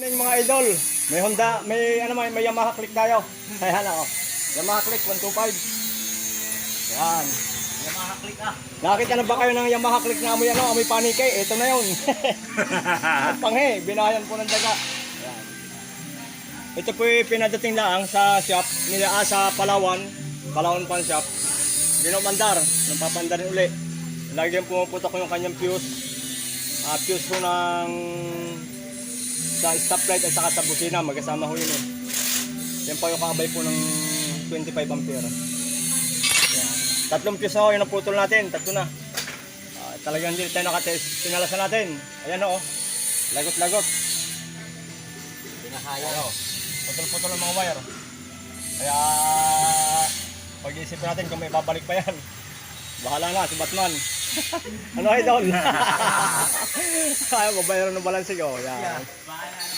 Yung mga idol, may Honda, may Yamaha Click tayo. Ayan ako. Yamaha Click 125. Yan. Yamaha Click ah. Nakakita na ba kayo ng Yamaha Click na amoy amoy panike? Ito na yun. At panghe, binayan po ng daga. Yan. Ito po yung pinadating lang sa shop nila sa Palawan Pawn Shop. Binumandar, napapandarin uli. Lagi din pumuputok yung kanyang fuse. Fuse po ng sa stoplight at saka sa busina, magkasama ho yun eh. Yan pa yung kakabay po ng 25 ampere. Yan. Tatlong fuse ho, yun ang putol natin, tatlo na. Talagang hindi tayo nakatest, pinalasan natin. Ayan o, lagot-lagot. Pinahaya. Putol-putol ang mga wire. Kaya, pag-iisipin natin kung may babalik pa yan. Bahala na, si Batman. Ano idol? Kaya, babayaran ng balansig o. Yan. Bahala